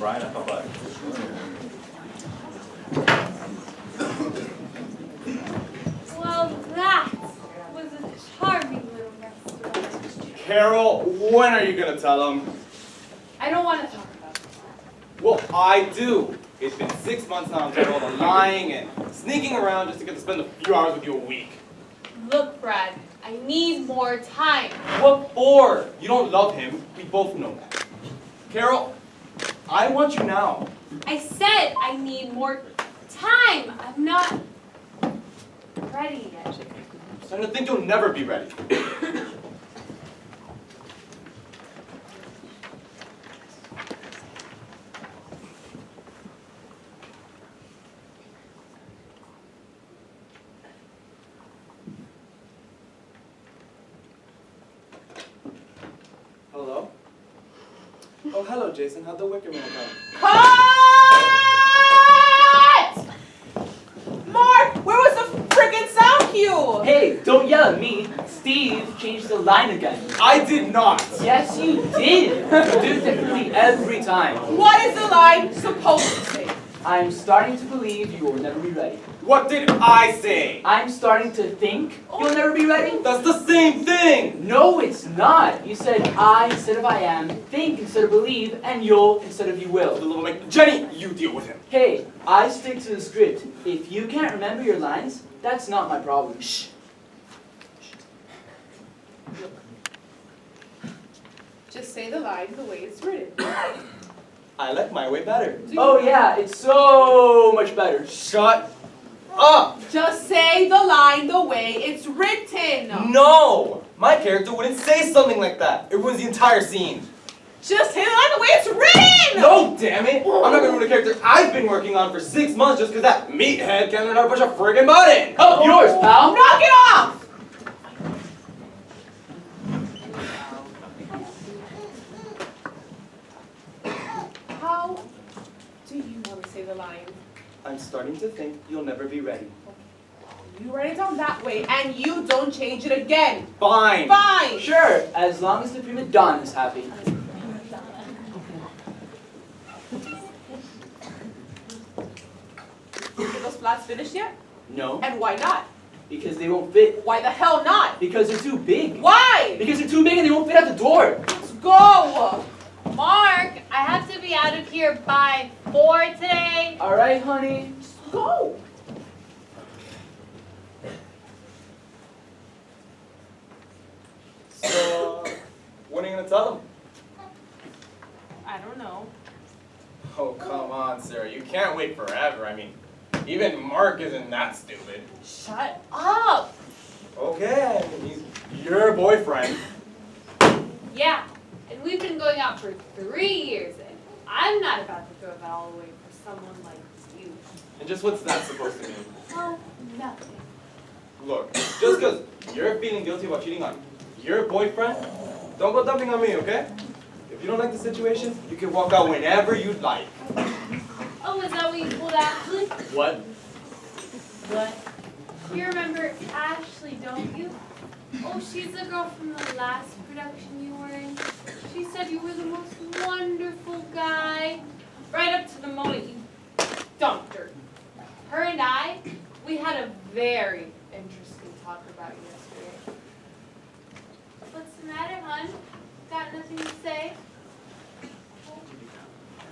Brian, I thought that. Well, that was a charming little restaurant. Carol, when are you gonna tell him? I don't want to talk about it. Well, I do. It's been 6 months now, Carol, of lying and sneaking around just to get to spend a few hours with you a week. Look, Brad, I need more time. What for? You don't love him. We both know that. Carol, I want you now. I said I need more time. I'm not ready yet. I'm starting to think you'll never be ready. Hello? Oh, hello, Jason. How'd the Wicker Man come? Cut! Mark, where was the friggin' sound cue? Hey, don't yell at me. Steve changed the line again. I did not. Yes, you did. You do it differently every time. What is the line supposed to say? I'm starting to believe you will never be ready. What did I say? I'm starting to think you'll never be ready. That's the same thing. No, it's not. You said I instead of I am, think instead of believe, and you'll instead of you The will. little Mike. Jenny, you deal with him. Hey, I stick to the script. If you can't remember your lines, that's not my problem. Shh. Just say the line the way it's written. I like my way better. Oh yeah, it's so much better. Shut up! Just say the line the way it's written. No! My character wouldn't say something like that. It ruins the entire scene. Just say the line the way it's written! No, damn it! I'm not gonna ruin a character I've been working on for 6 months just because that meathead can't learn how to push a friggin' button! Help yours, pal. Knock it off! How do you want to say the line? I'm starting to think you'll never be ready. You write it down that way, and you don't change it again. Fine! Fine! Sure, as long as the prima donna is happy. Are those flats finished yet? No, And why not? because they won't fit. Why the hell not? Because they're too big. Why? Because they're too big and they won't fit out the door. Let's go! Mark, I have to be out of here by 4 today. All right, honey. Go! So, when are you gonna tell them? I don't know. Oh, come on, Sarah. You can't wait forever. I mean, even Mark isn't that stupid. Shut up. Okay, I mean, he's your boyfriend. Yeah, and we've been going out for 3 years, and I'm not about to throw that all away for someone like you. And just what's that supposed to mean? Oh, nothing. Look, just because you're feeling guilty about cheating on your boyfriend, don't go dumping on me, okay? If you don't like the situation, you can walk out whenever you'd like. Oh, is that what you pulled Ashley? What? What? You remember Ashley, don't you? Oh, she's the girl from the last production you were in. She said you were the most wonderful guy. Right up to the moment you dumped her. Her and I, we had a very interesting talk about you yesterday. What's the matter, hon? Got nothing to say?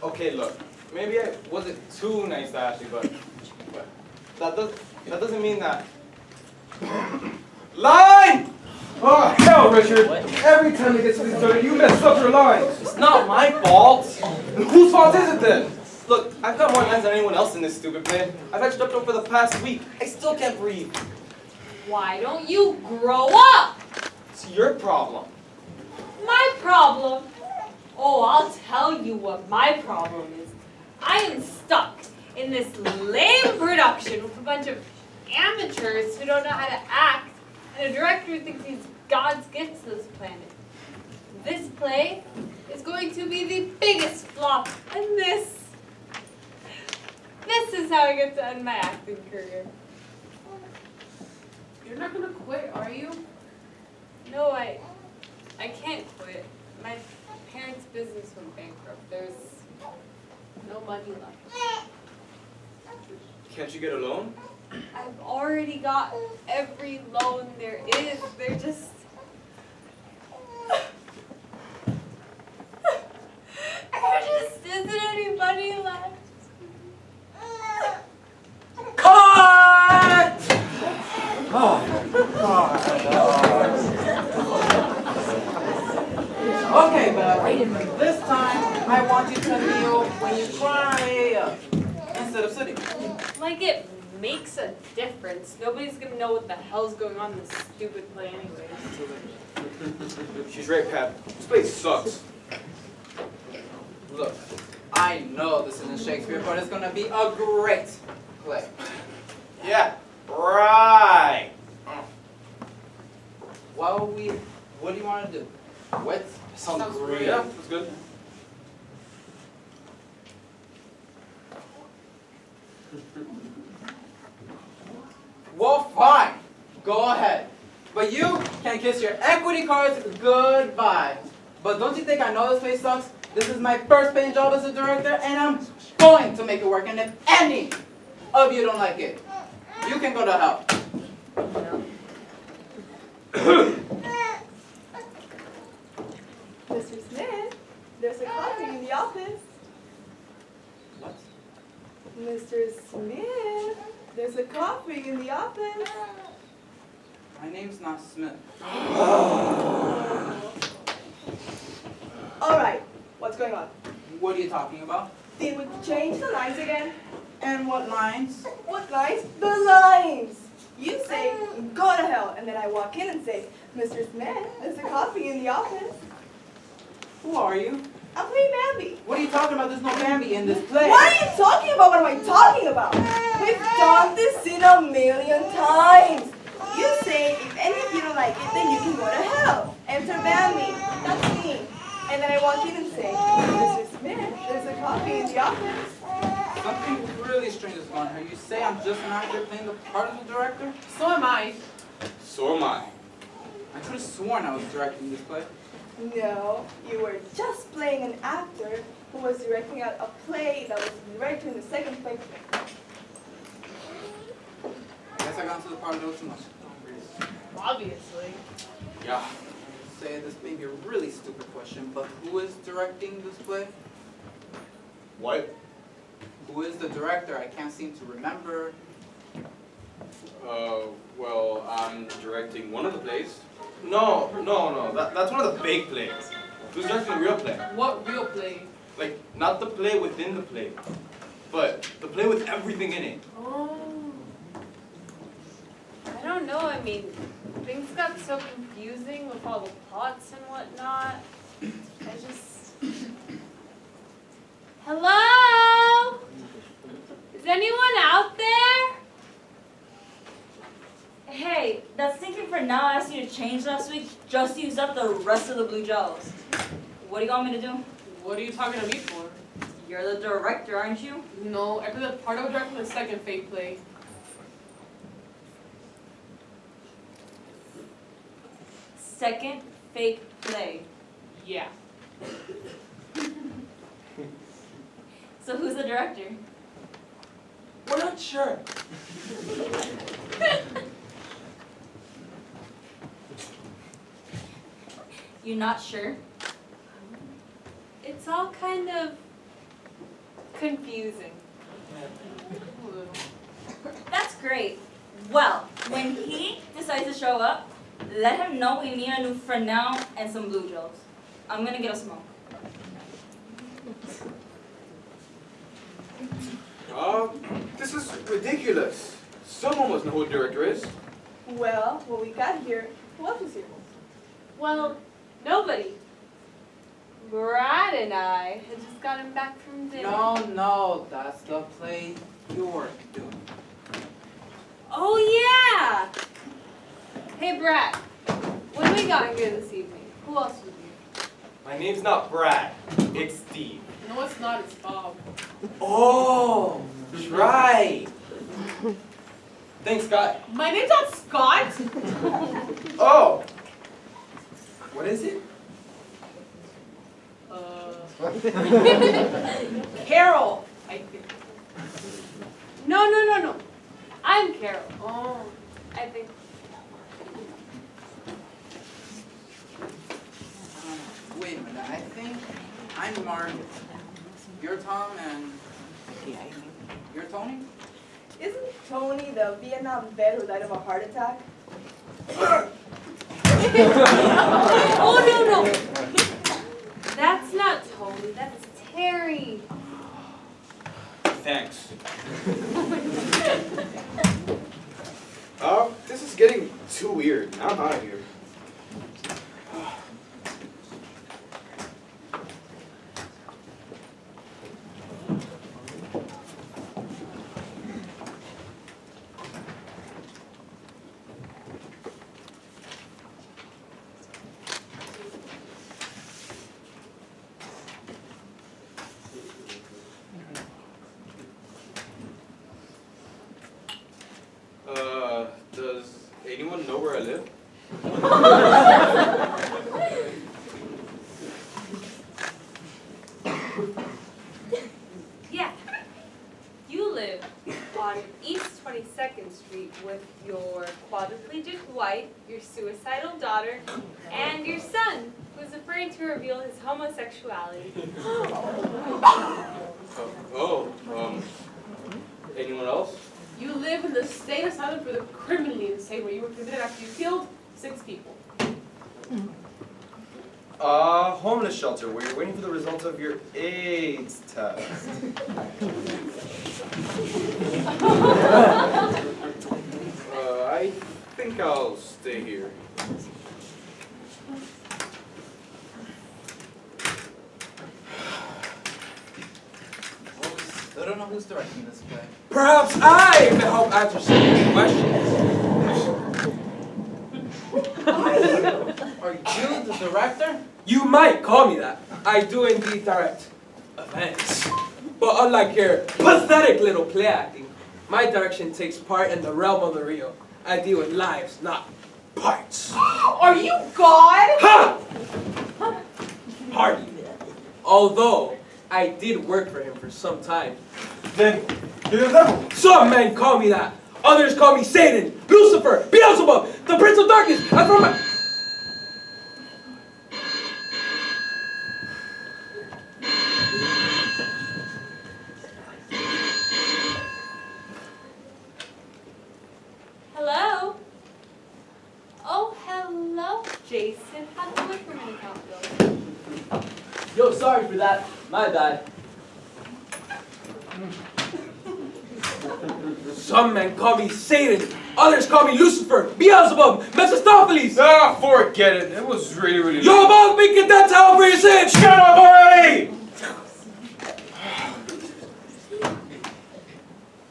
Okay, look, maybe I wasn't too nice to Ashley, but that doesn't mean that. Line! Oh, hell, Richard. Every time it gets to this dirty, you mess up your lines. It's not my fault. Whose fault is it then? Look, I've got more lines than anyone else in this stupid play. I've had strep throat for the past week. I still can't breathe. Why don't you grow up? It's your problem. My problem? Oh, I'll tell you what my problem is. I am stuck in this lame production with a bunch of amateurs who don't know how to act, and a director who thinks he's God's gift to this planet. This play is going to be the biggest flop, and this is how I get to end my acting career. You're not gonna quit, are you? No, I can't quit. My parents' business went bankrupt. no money left. Can't you get a loan? I've already got every loan there is. They're just... there just isn't any money left. Cut! Okay, but this time I want you to kneel when you cry instead of sitting. Like it makes a difference. Nobody's gonna know what the hell's going on in this stupid play anyways. She's right, Pat. This place sucks. Look, I know this isn't Shakespeare, but it's gonna be a great play. Yeah, right. What do you want to do? What? Sounds great. Yeah, that's good. Well, fine. Go ahead. But you can kiss your equity cards goodbye. But don't you think I know this place sucks? This is my first paying job as a director, and I'm going to make it work. And if any of you don't like it, you can go to hell. Mr. Smith, there's a coffee in the office. What? Mr. Smith, there's a coffee in the office. My name's not Smith. All right, what's going on? What are you talking about? Did we change the lines again? And what lines? What lines? The lines! You say, go to hell, and then I walk in and say, Mr. Smith, there's a coffee in the office. Who are you? I'm playing Bambi. What are you talking about? There's no Bambi in this play. What are you talking about? What am I talking about? We've done this in a million times. You say, if any of you don't like it, then you can go to hell. Enter Bambi. That's me. And then I walk in and say, Mr. Smith, there's a coffee in the office. Something really strange is going on here. You say I'm just an actor playing the part of the director? So am I. So am I. I could have sworn I was directing this play. No, you were just playing an actor who was directing out a play that was directed in the second play. I guess I got into the part a little too much. Obviously. Yeah. Say this may be a really stupid question, but who is directing this play? What? Who is the director? I can't seem to remember. Well, I'm directing one of the plays. No. That's one of the big plays. Who's directing the real play? What real play? Like, not the play within the play, but the play with everything in it. Oh. I don't know, I mean, things got so confusing with all the plots and whatnot. I just... Hello? Is anyone out there? Hey, that stinking for now I asked you to change last week just used up the rest of the blue gels. What do you want me to do? What are you talking to me for? You're the director, aren't you? No, I played a part of a director in the second fake play. Second fake play. Yeah. So who's the director? We're not sure. You're not sure? It's all kind of confusing. That's great. Well, when he decides to show up, let him know we need a new Fresnel and some blue gels. I'm gonna get a smoke. This is ridiculous. Someone must know who the director is. Well, when we got here, who else was here? Well, nobody. Brad and I had just gotten back from dinner. No, that's the play you're doing. Oh, yeah! Hey, Brad. What do we got here this evening? Who else was here? My name's not Brad. It's Steve. No, it's not. It's Bob. Oh, right. Thanks, Scott. My name's not Scott. Oh. What is it? Carol, I think. No. I'm Carol. Oh. I think. Wait a minute, I think I'm Mark. You're Tom and you're Tony? Isn't Tony the Vietnam vet who died of a heart attack? Oh, no. That's not Tony. That's Terry. Thanks. This is getting too weird. I'm out of here. Does anyone know where I live? Yeah. You live on East 22nd Street with your quadriplegic wife, your suicidal daughter, and your son, who's afraid to reveal his homosexuality. Anyone else? You live in the state asylum for the criminally insane where you were convicted after you killed 6 people. Homeless shelter where you're waiting for the results of your AIDS test. I think I'll stay here. I don't know who's directing this play. Perhaps I can help answer some of your questions. Are you the director? You might call me that. I do indeed direct events. But unlike your pathetic little play acting, my direction takes part in the realm of the real. I deal with lives, not parts. Are you God? Ha! Hardly. Although I did work for him for some time. Then you're the devil. Some men call me that. Others call me Satan, Lucifer, Beelzebub, the Prince of Darkness. And from my... Hello? Oh, hello, Jason. How'd the liquorman account go? Yo, sorry for that. My bad. Some men call me Satan. Others call me Lucifer, Beelzebub, Mephistopheles. Ah, forget it. It was really You're about to get that towel for your sins. Shut up already!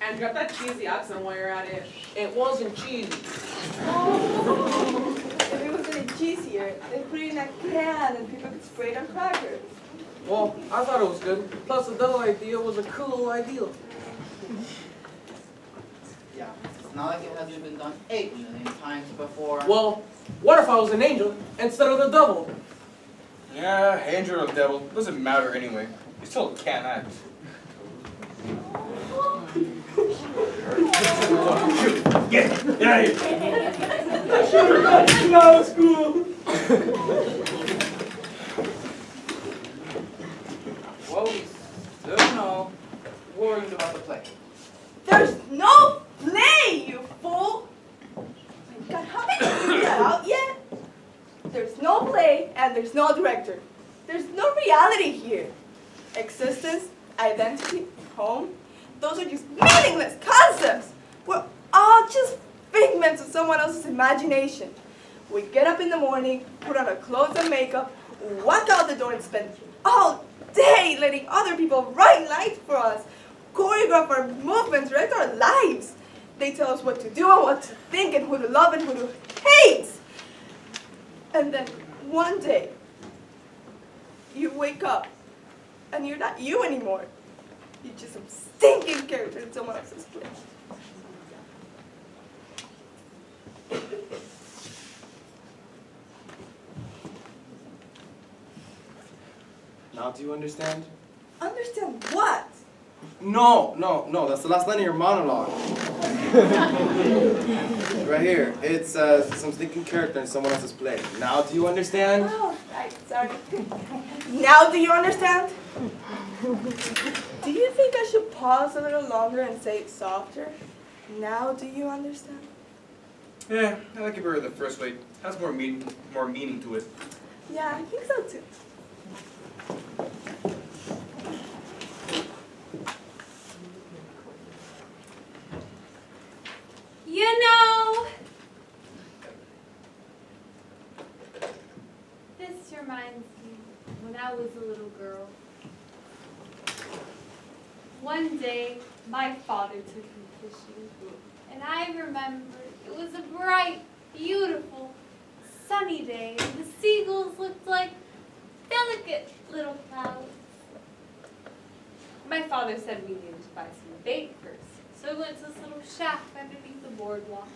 And drop that cheesy accent while you're at it. It wasn't cheesy. If it was any cheesier, they put it in a can and people could spray it on crackers. Well, I thought it was good. Plus, the double idea was a cool idea. Yeah, it's not like it hasn't been done 8 million times before. Well, what if I was an angel instead of the devil? Yeah, angel or devil, doesn't matter anyway. You still can't act. Get out of here! Get out of school. Well, we still know worried about the play. There's no play, you fool! My God, haven't you figured that out yet? There's no play and there's no director. There's no reality here. Existence, identity, home, those are just meaningless concepts. We're all just figments of someone else's imagination. We get up in the morning, put on our clothes and makeup, walk out the door and spend all day letting other people write lines for us, choreograph our movements, direct our lives. They tell us what to do and what to think and who to love and who to hate. And then one day, you wake up and you're not you anymore. You're just some stinking character in someone else's play. Now do you understand? Understand what? No, that's the last line of your monologue. Right here, it says some stinking character in someone else's play. Now do you understand? Oh, right, sorry. Now do you understand? Do you think I should pause a little longer and say it softer? Now do you understand? Yeah, I like it better the first way. Has more meaning to it. Yeah, I think so too. You know, this reminds me when I was a little girl. One day, my father took me fishing, and I remember it was a bright, beautiful, sunny day, and the seagulls looked like delicate little clouds. My father said we needed to buy some bait first. So we went to this little shack underneath the boardwalk.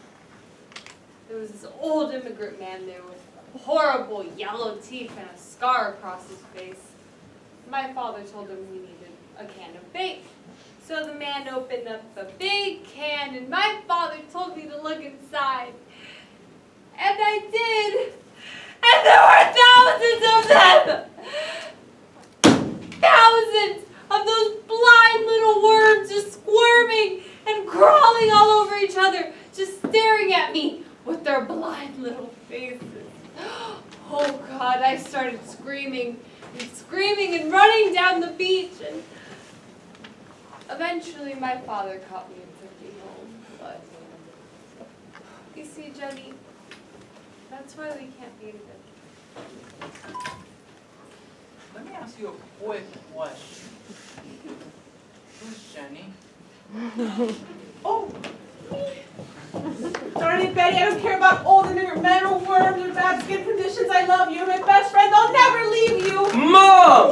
There was this old immigrant man there with horrible yellow teeth and a scar across his face. My father told him we needed a can of bait. So the man opened up the big can and my father told me to look inside. And I did. And there were thousands of them! Thousands of those blind little worms just squirming and crawling all over each other, just staring at me with their blind little faces. Oh God, I started screaming and running down the beach, and eventually my father caught me and took me home. But you see, Jenny, that's why we can't be together. Let me ask you a quick question. Who's Jenny? Oh, darn it, Betty, I don't care about old immigrant men or worms or bad skin conditions. I love you. You're my best friend. I'll never leave you. Mom!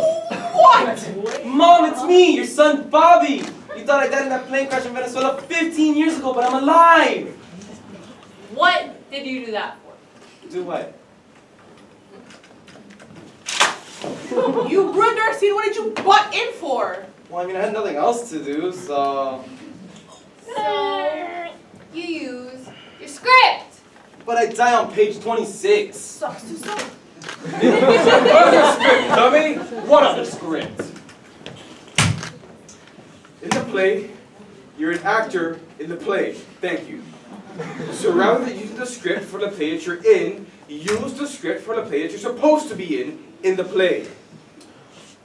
What? Mom, it's me, your son Bobby. You thought I died in that plane crash in Venezuela 15 years ago, but I'm alive. What did you do that for? Do what? You ruined our scene. What did you butt in for? Well, I mean, I had nothing else to do, so... So, you use your script. But I die on page 26. Sucks to suck. What other script, dummy? What other script? In the play, you're an actor in the play. Thank you. So rather than using the script for the play that you're in, use the script for the play that you're supposed to be in the play.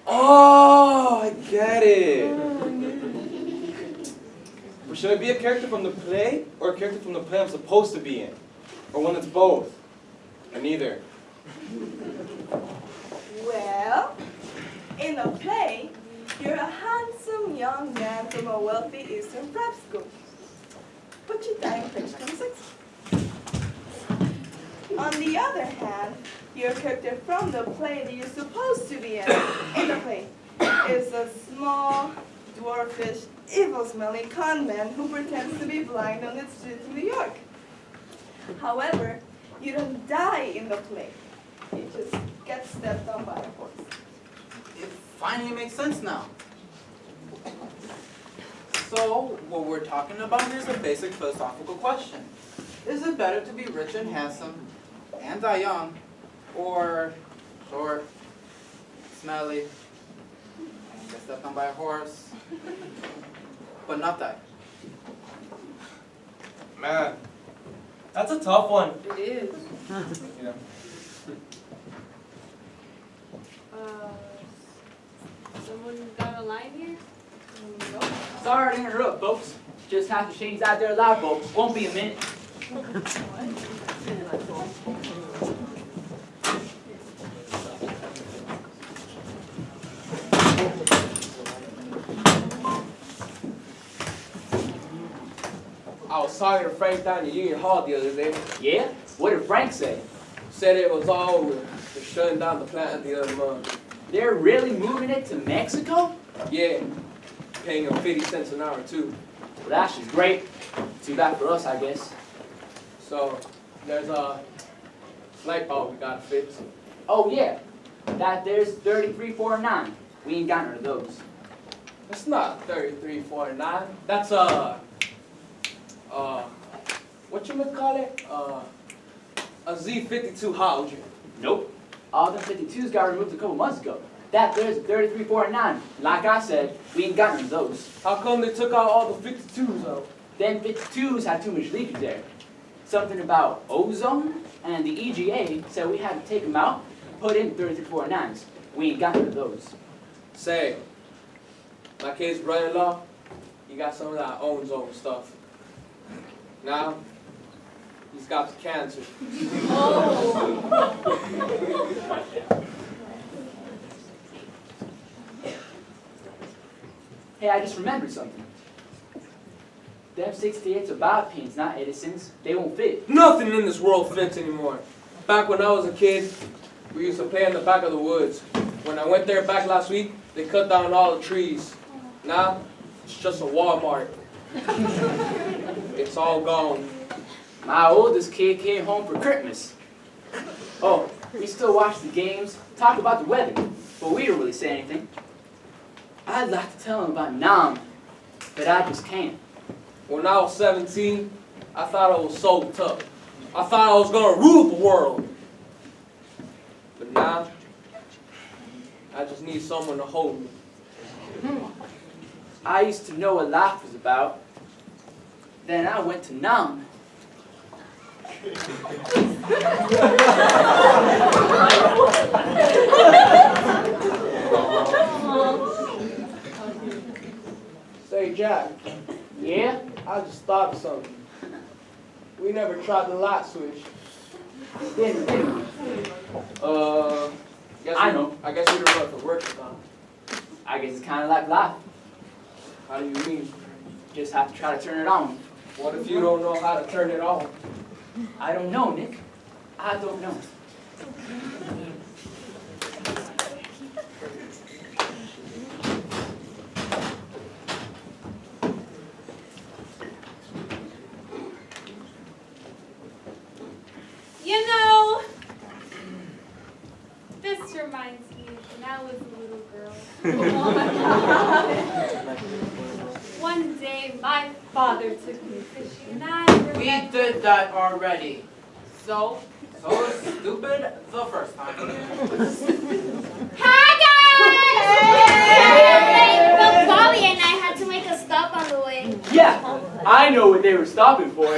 Oh, I get it. But should I be a character from the play or a character from the play I'm supposed to be in? Or one that's both? Or neither? Well, in a play, you're a handsome young man from a wealthy Eastern prep school. But you die on page 26. On the other hand, your character from the play that you're supposed to be in the play, is a small, dwarfish, evil-smelling con man who pretends to be blind on the streets of New York. However, you don't die in the play. You just get stepped on by a horse. It finally makes sense now. So, what we're talking about here is a basic philosophical question. Is it better to be rich and handsome and die young, or short, smelly, and get stepped on by a horse, but not die? Man, that's a tough one. It is. You know. Someone got a line here? Sorry to interrupt, folks. Just half the Shane's out there alive, folks. Won't be a minute. I was talking to Frank down in Union Hall the other day. Yeah? What did Frank say? Said it was all over. They're shutting down the plant the other month. They're really moving it to Mexico? Yeah, paying them 50 cents an hour too. Well, that's just great. Too bad for us, I guess. So there's a light bulb we gotta fix. Oh, yeah. That there's 3349. We ain't got none of those. That's not 3349. That's whatchamacallit? A Z52 halogen. Nope. All them 52s got removed a couple months ago. That there's 3349. Like I said, we ain't got none of those. How come they took out all the 52s though? Them 52s had too much leakage there. Something about ozone, and the EGA said we had to take them out and put in 3349s. We ain't got none of those. Say, my kid's brother-in-law, he got some of that ozone stuff. Now, he's got cancer. Hey, I just remembered something. Them 68s are biopins, not Edison's. They won't fit. Nothing in this world fits anymore. Back when I was a kid, we used to play in the back of the woods. When I went there back last week, they cut down all the trees. Now, it's just a Walmart. It's all gone. My oldest kid came home for Christmas. Oh, we still watch the games, talk about the weather, but we don't really say anything. I'd like to tell him about Nam, but I just can't. When I was 17, I thought I was so tough. I thought I was gonna rule the world. But now, I just need someone to hold me. I used to know what life was about. Then I went to Nam. Say, Jack, Yeah? I just thought of something. We never tried the light switch. Didn't. I know. I guess we don't know if it works or not. I guess it's kind of like life. How do you mean? Just have to try to turn it on. What if you don't know how to turn it on? I don't know, Nick. I don't know. You know, this reminds me of when I was a little girl. One day, my father took me fishing, and I We remember... did that already. So stupid the first time. Hi guys! But Bobby and I had to make a stop on the way. Yeah, I know what they were stopping for.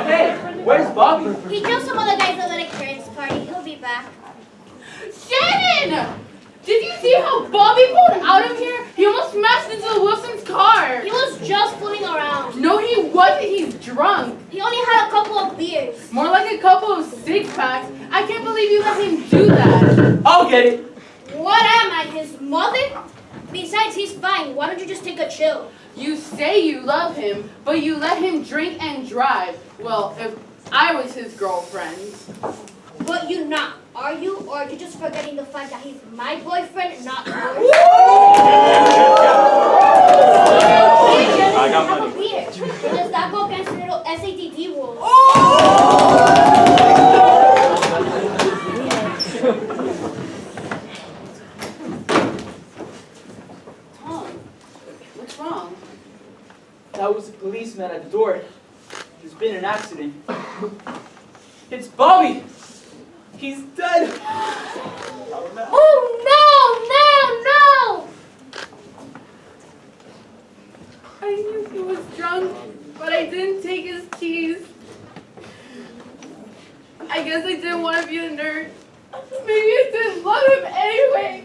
Hey, where's Bobby? He drove some other guys at a Chris party. He'll be back. Shannon! Did you see how Bobby pulled out of here? He almost smashed into the Wilson's car. He was just fooling around. No, he wasn't. He's drunk. He only had a couple of beers. More like a couple of six-packs. I can't believe you let him do that. I'll get it. What am I, his mother? Besides, he's fine. Why don't you just take a chill? You say you love him, but you let him drink and drive. Well, if I was his girlfriend. But you're not, are you? Or are you just forgetting the fact that he's my boyfriend, not yours? I got money. Have a beer. Does that go against the little SATD rules? Tom, what's wrong? That was a policeman at the door. There's been an accident. It's Bobby! He's dead! Oh no, no, no! I knew he was drunk, but I didn't take his keys. I guess I didn't want to be a nerd. Maybe I didn't love him anyway.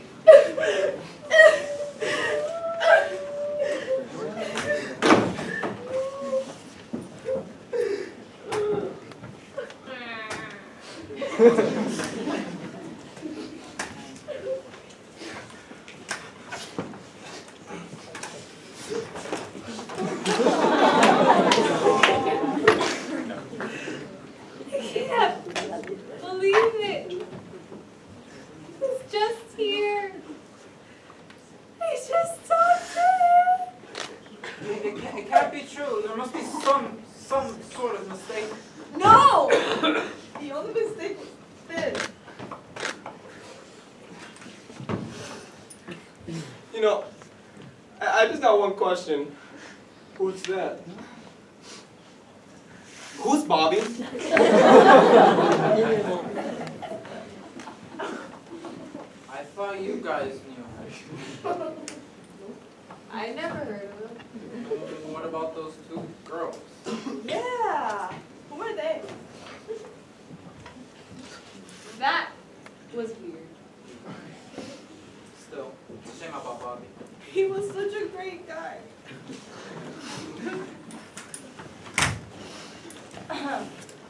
I can't believe it. It was just know, I just got one question. What's that? Who's Bobby? I thought you guys knew. I never heard of him. What about those two girls? Yeah. Who were they? That was weird. Still, it's a shame about Bobby. He was such a great guy.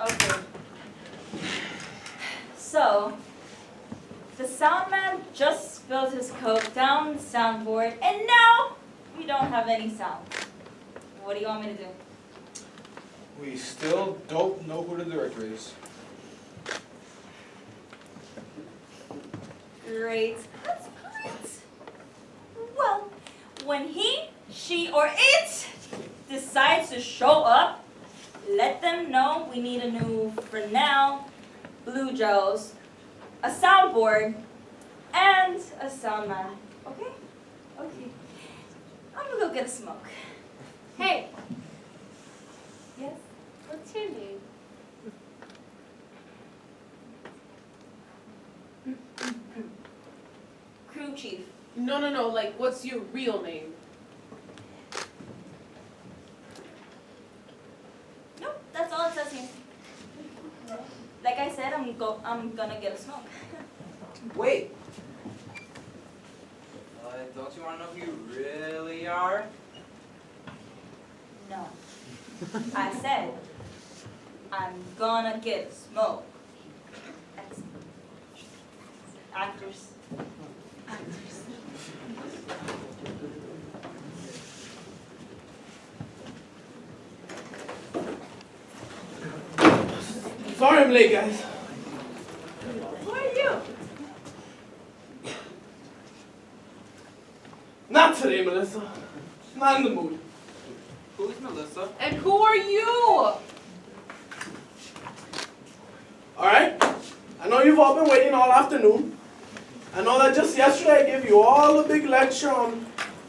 Okay. So, the sound man just spilled his coke down the soundboard, and now we don't have any sound. What do you want me to do? We still don't know who the director is. Great. That's great. Well, when he, she, or it decides to show up, let them know we need a new Fresnel, Blue Joes, a soundboard, and a sound man. Okay? Okay. I'm gonna go get a smoke. Hey, Yes? what's your name? Crew chief. No, like, what's your real name? Nope, that's all it says here. Like I said, I'm gonna get a smoke. Wait. Don't you want to know who you really are? No. I said, I'm gonna get a smoke. Actors. Actors. Sorry I'm late, guys. Who are you? Not today, Melissa. Not in the mood. Who's Melissa? And who are you? Alright? I know you've all been waiting all afternoon. I know that just yesterday I gave you all a big lecture on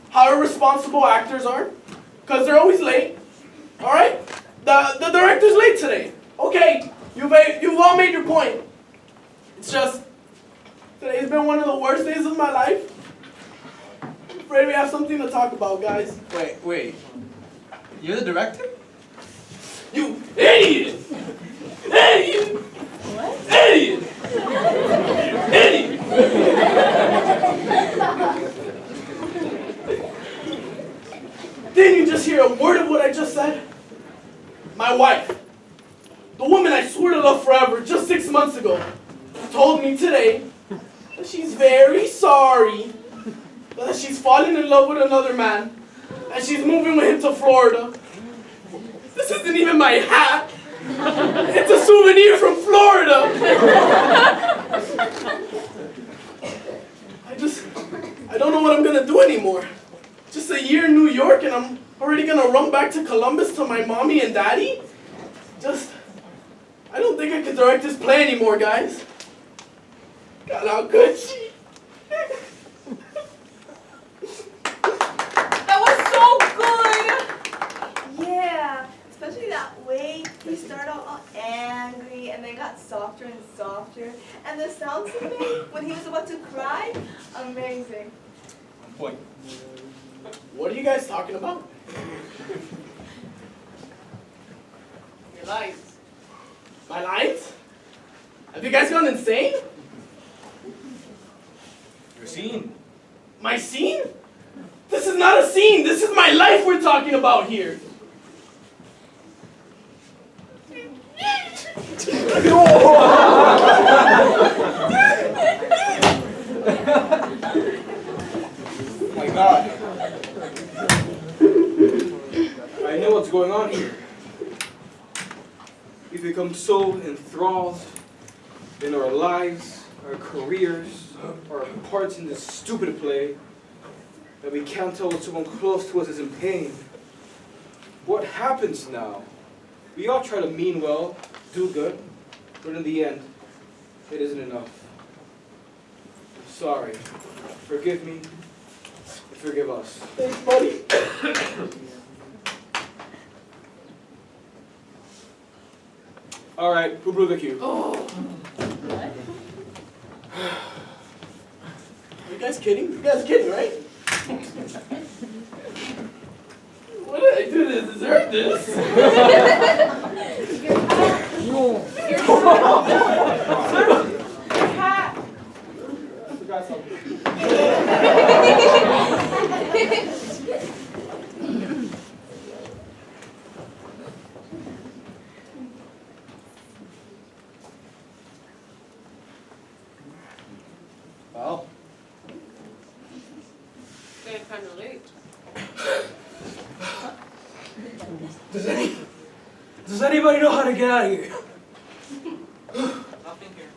how irresponsible actors are. Because they're always late. Alright? The director's late today. Okay, you've all made your point. It's just, today's been one of the worst days of my life. I'm afraid we have something to talk about, guys. Wait. You're the director? You idiot! Idiot! What? Idiot! Idiot! Didn't you just hear a word of what I just said? My wife, the woman I swore to love forever just 6 months ago, told me today that she's very sorry, but that she's fallen in love with another man, and she's moving with him to Florida. This isn't even my hat. It's a souvenir from Florida. I don't know what I'm gonna do anymore. Just a year in New York and I'm already gonna run back to Columbus to my mommy and daddy? I don't think I can direct this play anymore, guys. God, how could she? That was so good! Yeah, especially that way he started out all angry and then got softer and softer. And the sounds he made when he was about to cry, amazing. Point. What are you guys talking about? Your lines. My lines? Have you guys gone insane? Your scene. My scene? This is not a scene. This is my life we're talking about here. My God. I know what's going on here. We've become so enthralled in our lives, our careers, our parts in this stupid play that we can't tell when someone close to us is in pain. What happens now? We all try to mean well, do good, but in the end, it isn't enough. I'm sorry. Forgive me. Forgive us. Thanks, buddy. All right, who blew the cue? Are you guys kidding? You guys are kidding, right? What did I do to deserve this? Cat. I forgot something. Well, Getting kind of late. does anybody know how to get out of here? Nothing here.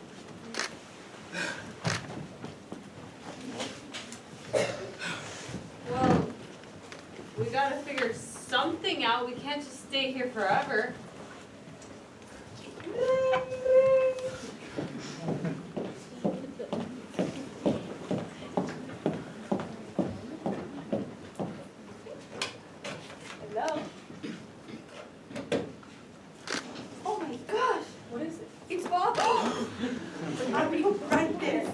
Well, we gotta figure something out. We can't just stay here forever. Hello. Oh my gosh. What is it? It's Bob. Are you right there?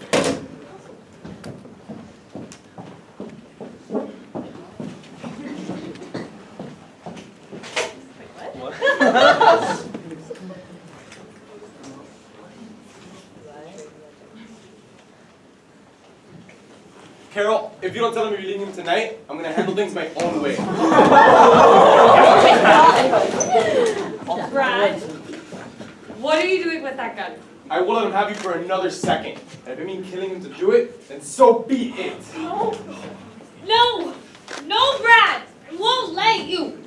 Carol, if you don't tell him you're leaving him tonight, I'm gonna handle things my own way. Brad, what are you doing with that gun? I will let him have you for another second. And if it means killing him to do it, then so be it. No! No! No, Brad! I won't let you!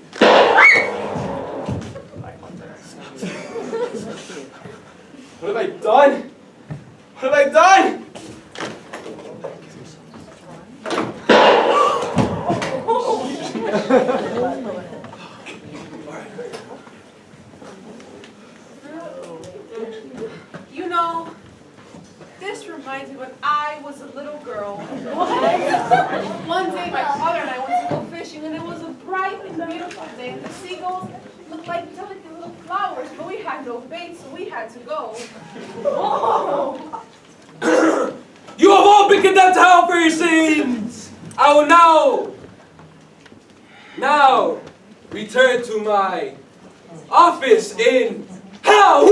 What have I done? What have I done? You know, this reminds me when I was a little girl. One day my father and I went to go fishing and it was a bright and beautiful day and the seagulls looked like delicate little flowers, but we had no bait, so we had to go. Oh. You have all been condemned to hell for your sins! I will now return to my office in hell!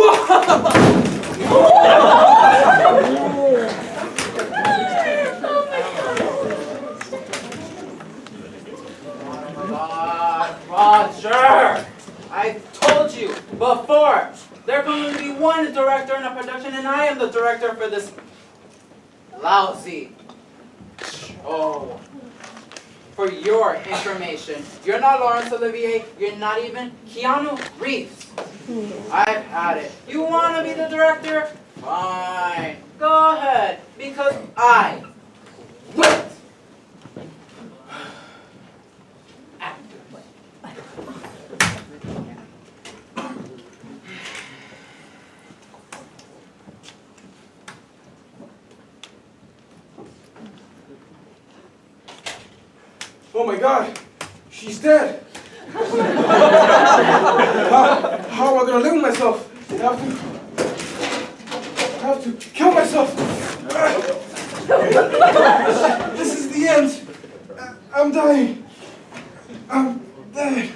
Roger! I told you before, there can only be one director in a production, and I am the director for this lousy show. For your information, you're not Laurence Olivier, you're not even Keanu Reeves. I've had it. You want to be the director? Fine. Go ahead, because I will. Oh my God, she's dead. How am I gonna live with myself? I have to kill myself. This is the end. I'm dying. I'm dead.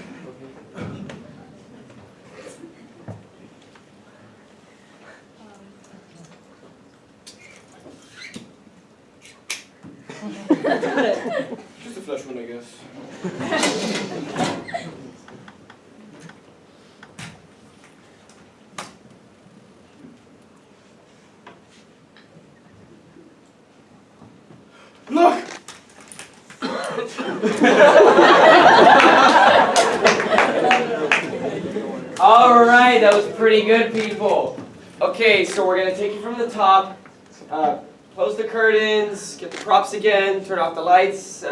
Just a flesh wound, I guess. Look! All right, that was pretty good, people. Okay, so we're gonna take you from the top, close the curtains, get the props again, turn off the lights,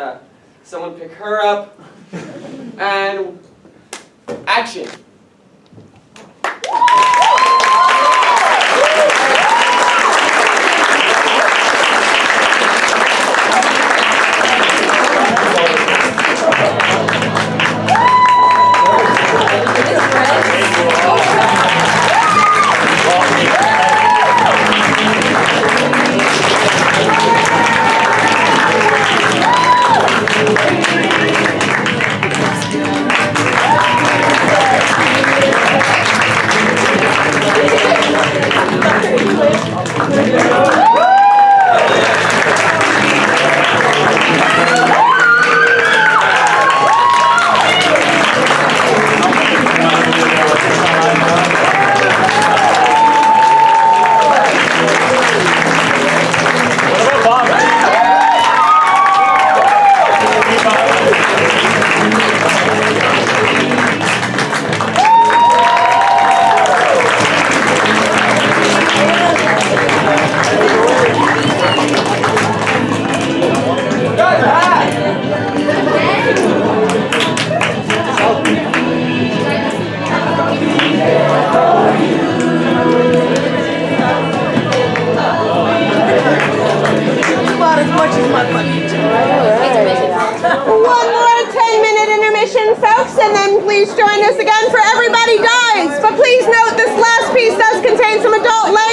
someone pick her up, and action. piece, and then please join us again for Everybody Dies. But please note, this last piece does contain some adult language.